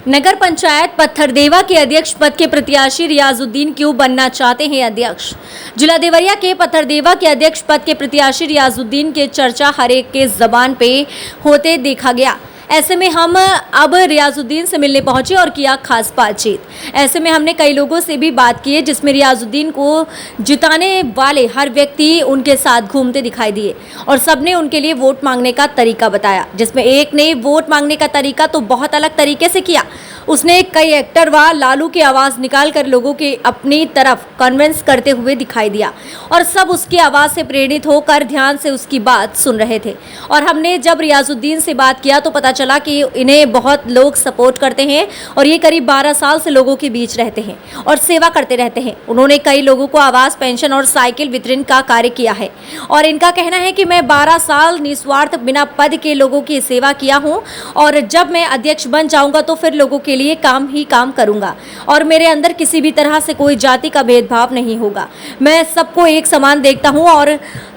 नगर पंचायत पत्थरदेवा के अध्यक्ष पद के प्रत्याशी रियाजुद्दीन क्यों बनना चाहते हैं अध्यक्ष। जिला देवरिया के पत्थरदेवा के अध्यक्ष पद के प्रत्याशी रियाजुद्दीन के चर्चा हर एक के जबान पे होते देखा गया। ऐसे में हम अब रियाजुद्दीन से मिलने पहुंचे और किया खास बातचीत। ऐसे में हमने कई लोगों से भी बात की है, जिसमें रियाजुद्दीन को जिताने वाले हर व्यक्ति उनके साथ घूमते दिखाई दिए और सबने उनके लिए वोट मांगने का तरीका बताया, जिसमें एक ने वोट मांगने का तरीका तो बहुत अलग तरीके से किया। उसने कई एक्टर व लालू की आवाज़ निकाल कर लोगों के अपनी तरफ कन्विंस करते हुए दिखाई दिया और सब उसकी आवाज़ से प्रेरित होकर ध्यान से उसकी बात सुन रहे थे। और हमने जब रियाजुद्दीन से बात किया तो पता चला कि इन्हें बहुत लोग सपोर्ट करते हैं और ये करीब 12 साल से लोगों के बीच रहते हैं और सेवा करते रहते हैं। उन्होंने कई लोगों को आवास, पेंशन और साइकिल वितरण का कार्य किया है और इनका कहना है कि मैं 12 साल निस्वार्थ बिना पद के लोगों की सेवा किया हूं और जब मैं अध्यक्ष बन जाऊंगा तो फिर लोगों के लिए काम करूंगा और मेरे अंदर किसी भी तरह से कोई जाति का भेदभाव नहीं होगा। मैं सबको एक समान देखता हूं और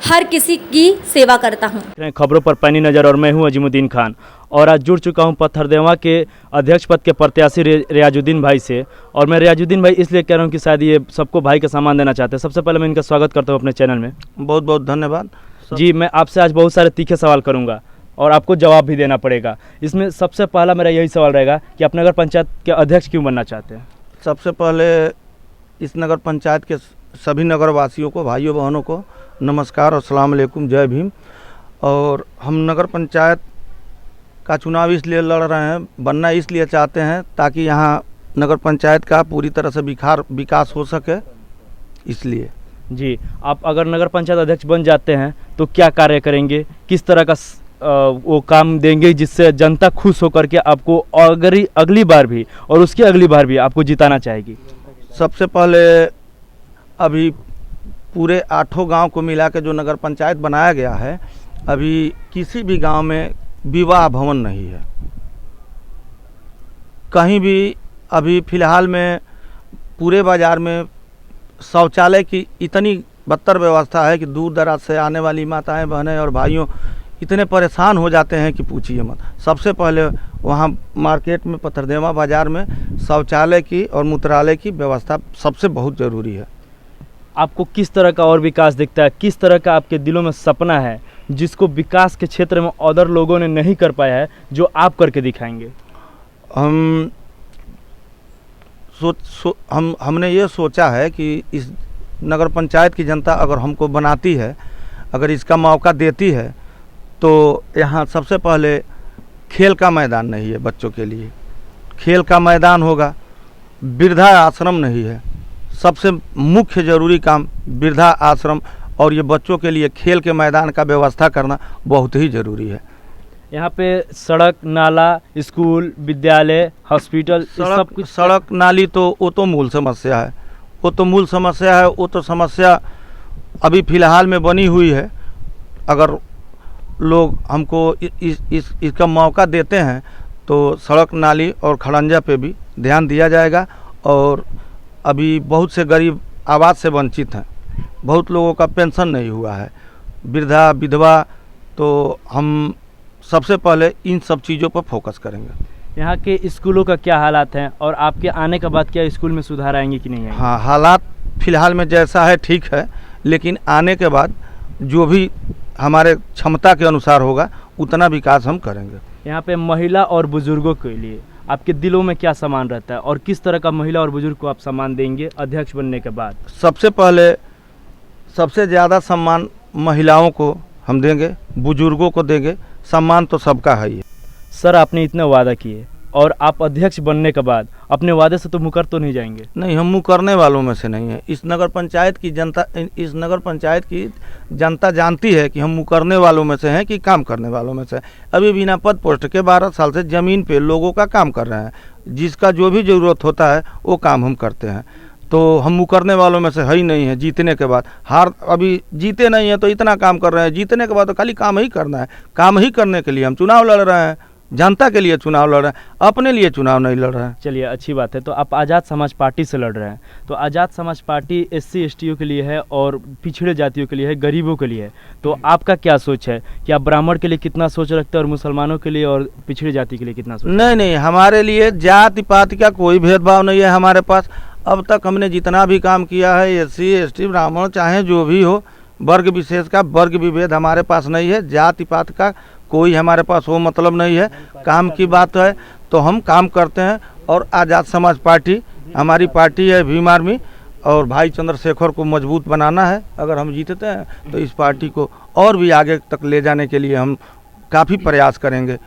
हर किसी की सेवा करता हूं। खबरों पर पैनी नजर और मैं हूं अजीमुद्दीन खान और आज जुड़ चुका हूं पत्थरदेवा के अध्यक्ष पद के प्रत्याशी रियाजुद्दीन भाई से। और मैं रियाजुद्दीन भाई इसलिए कह रहा हूं कि शायद ये सबको भाई का सामान देना चाहते हैं। सबसे पहले मैं इनका स्वागत करता हूं अपने चैनल में। बहुत बहुत धन्यवाद जी। मैं आपसे आज बहुत सारे तीखे सवाल करूंगा और आपको जवाब भी देना पड़ेगा। इसमें सबसे पहला मेरा यही सवाल रहेगा कि आप नगर पंचायत के अध्यक्ष क्यों बनना चाहते हैं। सबसे पहले इस नगर पंचायत के सभी नगर वासियों को, भाइयों बहनों को नमस्कार और अस्सलाम वालेकुम, जय भीम। और हम नगर पंचायत का चुनाव इसलिए लड़ रहे हैं, बनना इसलिए चाहते हैं ताकि यहाँ नगर पंचायत का पूरी तरह से विकास हो सके, इसलिए। जी, आप अगर नगर पंचायत अध्यक्ष बन जाते हैं तो क्या कार्य करेंगे, किस तरह का वो काम देंगे जिससे जनता खुश होकर के आपको अगली बार भी और उसकी अगली बार भी आपको जिताना चाहेगी। सबसे पहले अभी पूरे 8 गांव को मिला के जो नगर पंचायत बनाया गया है, अभी किसी भी गांव में विवाह भवन नहीं है। कहीं भी अभी फ़िलहाल में पूरे बाज़ार में शौचालय की इतनी बदतर व्यवस्था है कि दूर दराज से आने वाली माताएं, बहनें और भाइयों इतने परेशान हो जाते हैं कि पूछिए मत। सबसे पहले वहाँ मार्केट में, पत्थरदेवा बाज़ार में शौचालय की और मूत्रालय की व्यवस्था सबसे बहुत ज़रूरी है। आपको किस तरह का और विकास दिखता है, किस तरह का आपके दिलों में सपना है जिसको विकास के क्षेत्र में अदर लोगों ने नहीं कर पाया है, जो आप करके दिखाएंगे। हमने ये सोचा है कि इस नगर पंचायत की जनता अगर हमको बनाती है, अगर इसका मौका देती है, तो यहाँ सबसे पहले खेल का मैदान नहीं है बच्चों के लिए, खेल का मैदान होगा। वृद्धा आश्रम नहीं है, सबसे मुख्य ज़रूरी काम वृद्धा आश्रम और ये बच्चों के लिए खेल के मैदान का व्यवस्था करना बहुत ही ज़रूरी है। यहाँ पे सड़क, नाला, स्कूल, विद्यालय, हॉस्पिटल, सब कुछ। सड़क नाली तो वो तो मूल समस्या है, वो तो समस्या अभी फ़िलहाल में बनी हुई है। अगर लोग हमको इसका मौका देते हैं तो सड़क, नाली और खड़ंजा पे भी ध्यान दिया जाएगा। और अभी बहुत से गरीब आवास से वंचित हैं, बहुत लोगों का पेंशन नहीं हुआ है, वृद्धा, विधवा, तो हम सबसे पहले इन सब चीज़ों पर फोकस करेंगे। यहाँ के स्कूलों का क्या हालात हैं और आपके आने के बाद क्या स्कूल में सुधार आएंगे कि नहीं आएंगे। हाँ, हालात फ़िलहाल में जैसा है ठीक है, लेकिन आने के बाद जो भी हमारे क्षमता के अनुसार होगा उतना विकास हम करेंगे। यहाँ पे महिला और बुजुर्गों के लिए आपके दिलों में क्या सम्मान रहता है और किस तरह का महिला और बुजुर्ग को आप सम्मान देंगे अध्यक्ष बनने के बाद। सबसे पहले सबसे ज़्यादा सम्मान महिलाओं को हम देंगे, बुजुर्गों को देंगे। सम्मान तो सबका है ही। सर, आपने इतने वादा किए और आप अध्यक्ष बनने के बाद अपने वादे से तो मुकर तो नहीं जाएंगे। नहीं, हम मुकरने वालों में से नहीं है। इस नगर पंचायत की जनता जानती है कि हम मुकरने वालों में से हैं कि काम करने वालों में से। अभी बिना पद पोस्ट के 12 साल से ज़मीन पे लोगों का काम कर रहे हैं, जिसका जो भी ज़रूरत होता है वो काम हम करते हैं। तो हम मुकरने वालों में से है ही नहीं है। जीतने के बाद अभी जीते नहीं हैं तो इतना काम कर रहे हैं, जीतने के बाद तो खाली काम ही करना है। काम ही करने के लिए हम चुनाव लड़ रहे हैं, जनता के लिए चुनाव लड़ रहे हैं, अपने लिए चुनाव नहीं लड़ रहे हैं। चलिए अच्छी बात है। तो आप आज़ाद समाज पार्टी से लड़ रहे हैं, तो आज़ाद समाज पार्टी SC STO के लिए है और पिछड़े जातियों के लिए है, गरीबों के लिए है। तो आपका क्या सोच है कि आप ब्राह्मण के लिए कितना सोच रखते हैं और मुसलमानों के लिए और पिछड़ी जाति के लिए कितना सोच? नहीं, हमारे लिए जाति पाति का कोई भेदभाव नहीं है हमारे पास। अब तक हमने जितना भी काम किया है, SC ST ब्राह्मण चाहे जो भी हो, वर्ग विशेष का वर्ग विभेद हमारे पास नहीं है। जाति पात का कोई हमारे पास वो मतलब नहीं है। काम की बात है तो हम काम करते हैं। और आज़ाद समाज पार्टी हमारी पार्टी है, भीम आर्मी, और भाई चंद्रशेखर को मजबूत बनाना है। अगर हम जीतते हैं तो इस पार्टी को और भी आगे तक ले जाने के लिए हम काफ़ी प्रयास करेंगे।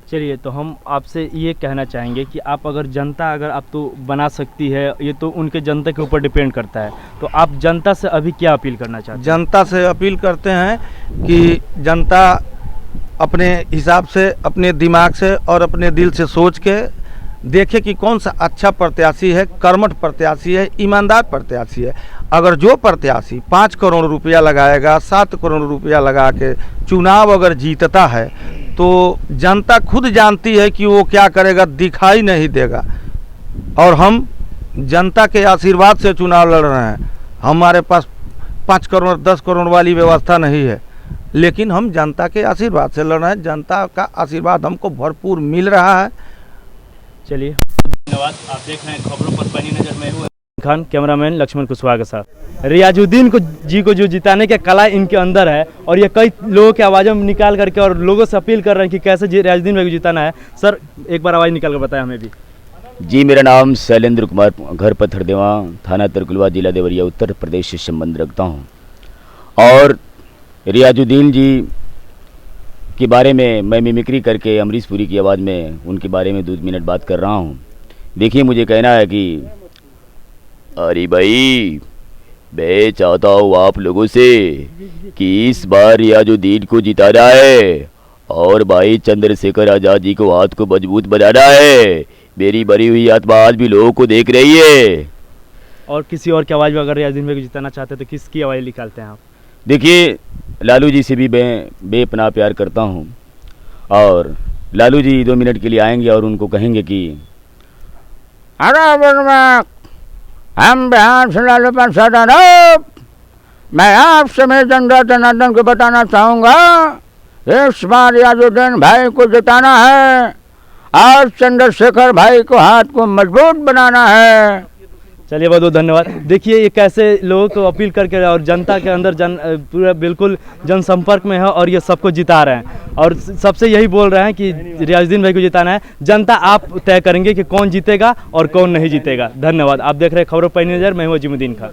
चलिए, तो हम आपसे ये कहना चाहेंगे कि आप अगर जनता अगर आप तो बना सकती है, ये तो उनके जनता के ऊपर डिपेंड करता है, तो आप जनता से अभी क्या अपील करना चाहते हैं? जनता से अपील करते हैं कि जनता अपने हिसाब से, अपने दिमाग से और अपने दिल से सोच के देखे कि कौन सा अच्छा प्रत्याशी है, कर्मठ प्रत्याशी है, ईमानदार प्रत्याशी है। अगर जो प्रत्याशी 5 करोड़ रुपया लगाएगा, 7 करोड़ रुपया लगा के चुनाव अगर जीतता है तो जनता खुद जानती है कि वो क्या करेगा, दिखाई नहीं देगा। और हम जनता के आशीर्वाद से चुनाव लड़ रहे हैं। हमारे पास 5 करोड़ 10 करोड़ वाली व्यवस्था नहीं है, लेकिन हम जनता के आशीर्वाद से लड़ रहे हैं। जनता का आशीर्वाद हमको भरपूर मिल रहा है। चलिए, धन्यवाद। आप देख रहे हैं खबरों पर पैनी नजर में हूँ खान, कैमरामैन लक्ष्मण कुशवाहा के साथ। रियाजुद्दीन जी को जो जिताने का कला इनके अंदर है और ये कई लोगों की आवाज़ों में निकाल करके और लोगों से अपील कर रहे हैं कि कैसे रियाजुद्दीन भाई को जिताना है। सर, एक बार आवाज़ निकाल कर बताएं हमें भी। जी, मेरा नाम शैलेंद्र कुमार, घर पत्थरदेवा, थाना तरकुलवा, जिला देवरिया, उत्तर प्रदेश से संबंध रखता हूँ। और रियाजुद्दीन जी के बारे में मैं मिमिक्री करके अमरीश पुरी की आवाज़ में उनके बारे में 2 मिनट बात कर रहा हूँ। देखिए, मुझे कहना है कि अरे भाई, मैं चाहता हूँ आप लोगों से कि इस बार रियाजुद्दीन को जिताना है और भाई चंद्रशेखर आज़ाद जी को हाथ को मजबूत बनाना है। मेरी मरी हुई आत्मा आज भी लोगों को देख रही है। और किसी और की आवाज़ में अगर रियाजुद्दीन भाई को जिताना चाहते हैं तो किसकी आवाज़ निकालते हैं आप? देखिए, लालू जी से भी मैं बेपनाह प्यार करता हूँ और लालू जी 2 मिनट के लिए आएंगे और उनको कहेंगे कि हम बिहार से लालू प्रसाद यादव, मैं आप समेत जनता जनार्दन को बताना चाहूँगा, इस बार रियाजुद्दीन भाई को जिताना है और चंद्रशेखर भाई को हाथ को मजबूत बनाना है। चलिए, बहुत बहुत धन्यवाद। देखिए, ये कैसे लोगों को अपील करके और जनता के अंदर पूरा बिल्कुल जनसंपर्क में है और ये सबको जिता रहे हैं और सबसे यही बोल रहे हैं कि रियाजुद्दीन भाई को जिताना है। जनता आप तय करेंगे कि कौन जीतेगा और कौन नहीं जीतेगा। धन्यवाद। आप देख रहे हैं खबरों पर पैनी नजर, मैं हूं अजीमुद्दीन खान।